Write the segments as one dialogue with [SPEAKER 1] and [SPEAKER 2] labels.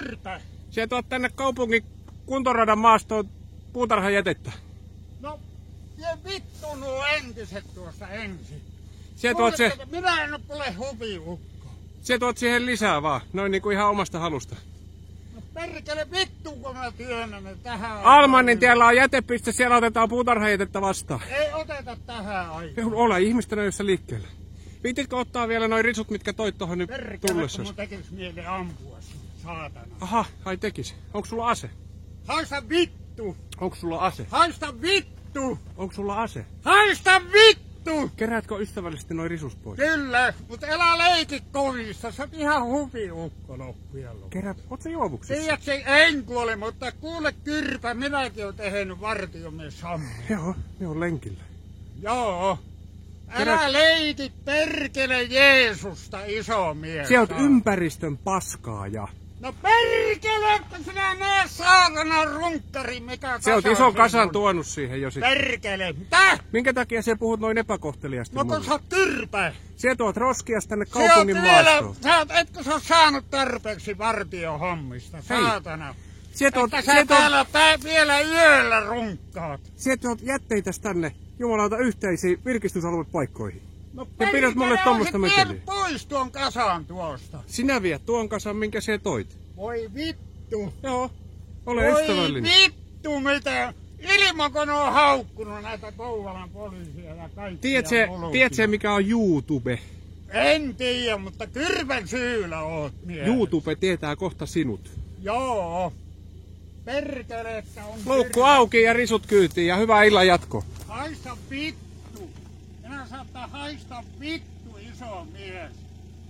[SPEAKER 1] kyrpä.
[SPEAKER 2] Sä tuot tänne kaupungin kuntoradan maastoon puutarhajätettä.
[SPEAKER 1] No, vie vittu nuo entiset tuossa ensin. Minä en ole huviukko.
[SPEAKER 2] Sä tuot siihen lisää vaan, noin niinku ihan omasta halusta.
[SPEAKER 1] No perkele vittu, kun mä työnnän ne tähän
[SPEAKER 2] Almannin tiellä on jätepiste, siellä otetaan puutarhajätettä vastaan.
[SPEAKER 1] Ei oteta tähän aikaan.
[SPEAKER 2] Ole ihmisten ajoissa liikkeelle. Viititkö ottaa vielä noin risut, mitkä toit tohon nyt tullessa?
[SPEAKER 1] Mun tekis mieli ampua sun, saatana.
[SPEAKER 2] Aha, ai tekis. Onko sulla ase?
[SPEAKER 1] Haista vittu!
[SPEAKER 2] Onko sulla ase?
[SPEAKER 1] Haista vittu!
[SPEAKER 2] Onko sulla ase?
[SPEAKER 1] Haista vittu!
[SPEAKER 2] Keräätkö ystävällisesti noin risus pois?
[SPEAKER 1] Kyllä, mutta älä leiki kovissa, sä oot ihan huviukko loppujen lopuksi.
[SPEAKER 2] Kerät, oot sä juovuksissa?
[SPEAKER 1] Tiedätkö, en kuole, mutta kuule kyrpä, minäkin oon tehnyt vartiomies Sammo.
[SPEAKER 2] Joo, ne on lenkillä.
[SPEAKER 1] Joo. Älä leiki perkele Jeesusta, iso mies.
[SPEAKER 2] Sä oot ympäristön paskaaja.
[SPEAKER 1] No perkele, että sinä näe saatana runkkari, mikä kasa.
[SPEAKER 2] Se oot ison kasan tuonut siihen jo sitten.
[SPEAKER 1] Perkele, mitä?
[SPEAKER 2] Minkä takia sä puhut noin epäkohteliasti
[SPEAKER 1] No
[SPEAKER 2] mulle?
[SPEAKER 1] kun sä oot kyrpä.
[SPEAKER 2] Sä tuot roskias tänne kaupungin maastoon.
[SPEAKER 1] Etkö sä oot saanut tarpeeksi vartiohommista, saatana. Että sä täällä vielä yöllä runkkaat.
[SPEAKER 2] Sä tuot jätteitä tänne jumalauta yhteisiin virkistysaluepaikkoihin.
[SPEAKER 1] No
[SPEAKER 2] ja pidät mulle tommosta meteliä.
[SPEAKER 1] Vienyt pois tuon kasan tuosta.
[SPEAKER 2] Sinä viet tuon kasan, minkä sä toit.
[SPEAKER 1] Voi vittu.
[SPEAKER 2] Joo, ole ystävällinen.
[SPEAKER 1] Voi vittu mitä. Ilman on haukkunut näitä Kouvolan poliisia ja kaikkia.
[SPEAKER 2] Tiedätkö mikä on YouTube?
[SPEAKER 1] En tiedä, mutta kyrpän syyllä oot mies.
[SPEAKER 2] YouTube tietää kohta sinut.
[SPEAKER 1] Joo. Perkele, että on
[SPEAKER 2] Loukku auki ja risut kyytiin ja hyvää illan jatko.
[SPEAKER 1] Haista vittu. Minä saattaa haista vittu, iso mies.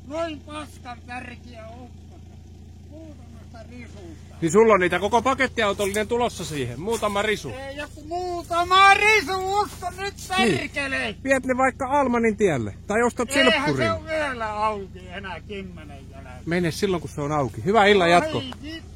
[SPEAKER 1] Noin paskan tärkeä ukko. Muutamasta risusta.
[SPEAKER 2] Niin sulla on niitä koko pakettiautollinen tulossa siihen. Muutama risu.
[SPEAKER 1] Ei joku muutama risu, usko nyt perkele.
[SPEAKER 2] Niin. Viet ne vaikka Almanin tielle. Tai ostat
[SPEAKER 1] Eihän
[SPEAKER 2] silppurin.
[SPEAKER 1] se on vielä auki enää 10 jälkeen.
[SPEAKER 2] Mene silloin kun se on auki. Hyvää illan jatko.
[SPEAKER 1] Vittu.